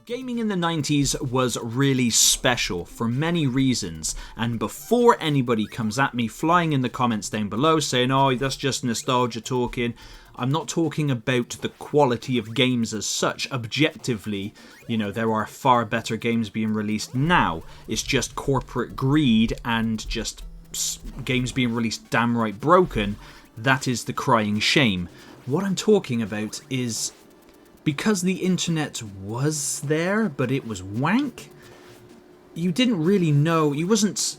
Gaming in the 90s was really special for many reasons, and before anybody comes at me flying in the comments down below saying, oh, that's just nostalgia talking, I'm not talking about the quality of games as such. Objectively, you know, there are far better games being released now. It's just corporate greed and just games being released damn right broken. That is the crying shame. What I'm talking about is, because the internet was there, but it was wank, you didn't really know, you wasn't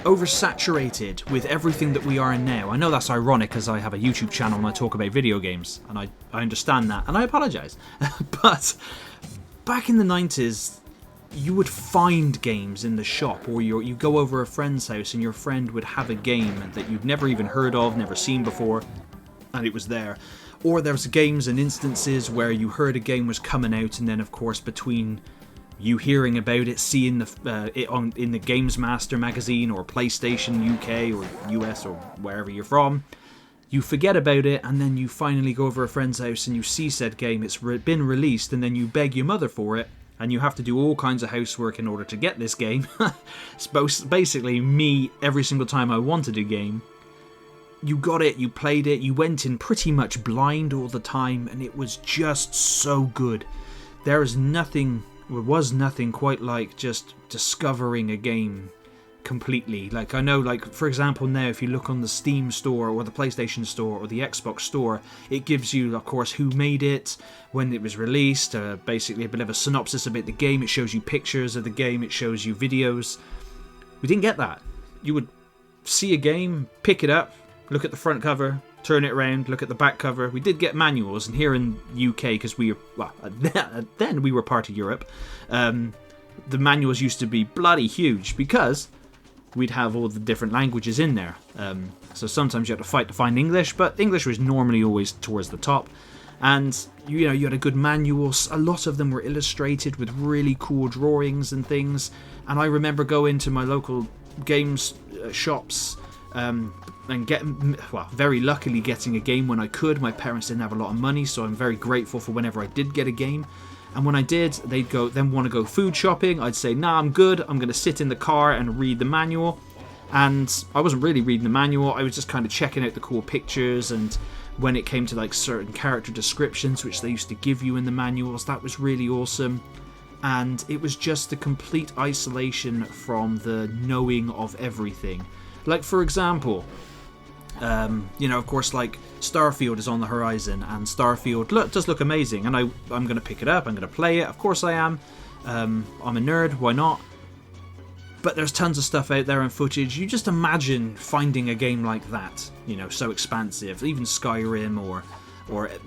oversaturated with everything that we are now. I know that's ironic, as I have a YouTube channel and I talk about video games, and I understand that, and I apologise. But back in the 90s, you would find games in the shop, or you go over a friend's house and your friend would have a game that you'd never even heard of, never seen before, and it was there. Or there was games and instances where you heard a game was coming out, and then of course between you hearing about it, seeing it in the Games Master magazine or PlayStation UK or US or wherever you're from, you forget about it, and then you finally go over a friend's house and you see said game, it's been released, and then you beg your mother for it, and you have to do all kinds of housework in order to get this game. It's basically me every single time I wanted a game. You got it, you played it, you went in pretty much blind all the time, and it was just so good. There was nothing quite like just discovering a game completely. Like, I know, like, for example, now if you look on the Steam store or the PlayStation store or the Xbox store, it gives you, of course, who made it, when it was released, basically a bit of a synopsis about the game. It shows you pictures of the game, it shows you videos. We didn't get that. You would see a game, pick it up, look at the front cover, turn it around, look at the back cover. We did get manuals, and here in UK, because then we were part of Europe, the manuals used to be bloody huge because we'd have all the different languages in there. So sometimes you had to fight to find English, but English was normally always towards the top. And you had a good manual. A lot of them were illustrated with really cool drawings and things. And I remember going to my local games shops, and very luckily getting a game when I could. My parents didn't have a lot of money, so I'm very grateful for whenever I did get a game. And when I did, they'd then want to go food shopping. I'd say, nah, I'm good. I'm going to sit in the car and read the manual. And I wasn't really reading the manual. I was just kind of checking out the cool pictures. And when it came to like certain character descriptions, which they used to give you in the manuals, that was really awesome. And it was just the complete isolation from the knowing of everything. Like, for example, of course, like, Starfield is on the horizon, and Starfield does look amazing, and I'm going to pick it up, I'm going to play it, of course I am. I'm a nerd, why not? But there's tons of stuff out there and footage. You just imagine finding a game like that, so expansive, even Skyrim or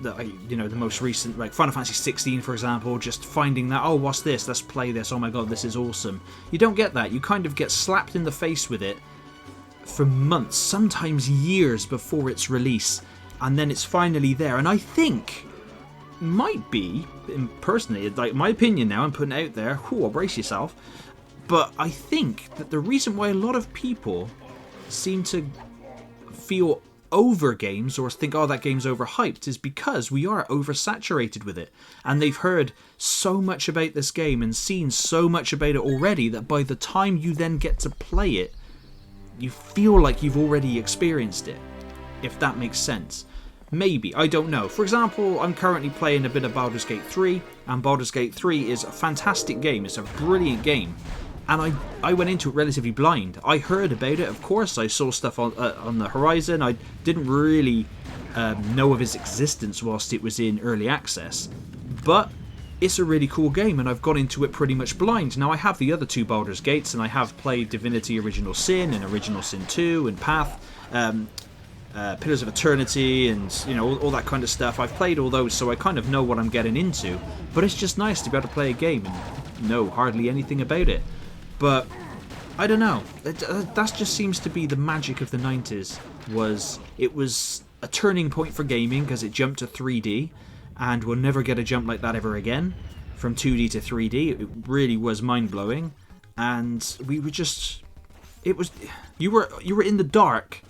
the most recent, like Final Fantasy 16, for example, just finding that, oh, what's this? Let's play this, oh my god, this is awesome. You don't get that. You kind of get slapped in the face with it for months, sometimes years before its release, and then it's finally there. And I think, might be, personally, like my opinion now, I'm putting it out there, brace yourself, but I think that the reason why a lot of people seem to feel over games or think, oh, that game's overhyped, is because we are oversaturated with it, and they've heard so much about this game and seen so much about it already that by the time you then get to play it, you feel like you've already experienced it, if that makes sense. Maybe, I don't know. For example, I'm currently playing a bit of Baldur's Gate 3, and Baldur's Gate 3 is a fantastic game. It's a brilliant game, and I went into it relatively blind. I heard about it, of course. I saw stuff on the horizon. I didn't really know of its existence whilst it was in early access, but it's a really cool game, and I've gone into it pretty much blind. Now, I have the other two Baldur's Gates, and I have played Divinity Original Sin and Original Sin 2 and Path, Pillars of Eternity, and all that kind of stuff. I've played all those, so I kind of know what I'm getting into, but it's just nice to be able to play a game and know hardly anything about it. But I don't know, that just seems to be the magic of the 90s. It was a turning point for gaming because it jumped to 3D, and we'll never get a jump like that ever again, from 2D to 3D. It really was mind-blowing, and we were just, you were in the dark,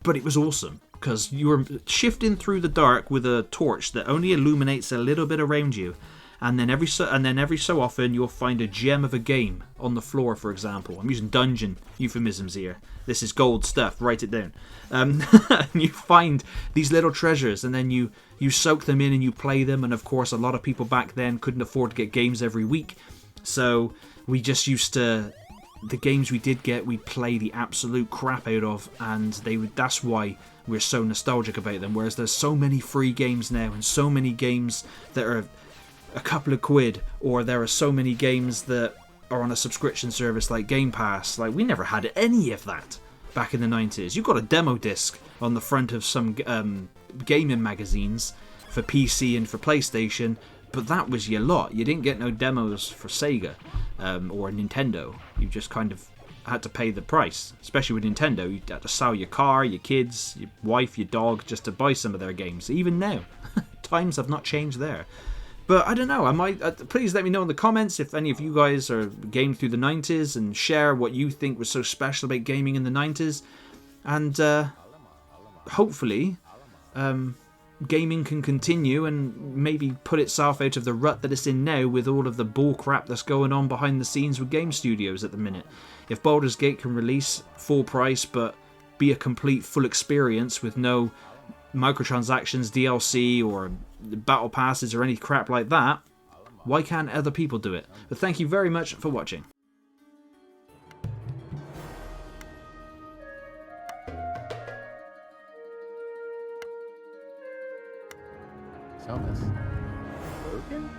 but it was awesome, because you were shifting through the dark with a torch that only illuminates a little bit around you, and then every so often you'll find a gem of a game on the floor. For example, I'm using dungeon euphemisms here. This is gold stuff. Write it down. And you find these little treasures, and then you soak them in and you play them. And of course, a lot of people back then couldn't afford to get games every week, so we just used to. The games we did get, we'd play the absolute crap out of, and that's why we're so nostalgic about them. Whereas there's so many free games now, and so many games that are a couple of quid, or there are so many games that are on a subscription service like Game Pass. Like, we never had any of that back in the 90s. You got a demo disc on the front of some gaming magazines for PC and for PlayStation, but that was your lot. You didn't get no demos for Sega or Nintendo. You just kind of had to pay the price. Especially with Nintendo, you had to sell your car, your kids, your wife, your dog, just to buy some of their games. Even now, times have not changed there. But I don't know. Please let me know in the comments if any of you guys are gamed through the 90s, and share what you think was so special about gaming in the 90s. And hopefully, gaming can continue and maybe put itself out of the rut that it's in now with all of the bull crap that's going on behind the scenes with game studios at the minute. If Baldur's Gate can release full price but be a complete full experience with no microtransactions, DLC or battle passes or any crap like that, why can't other people do it? But thank you very much for watching. Thomas. Broken?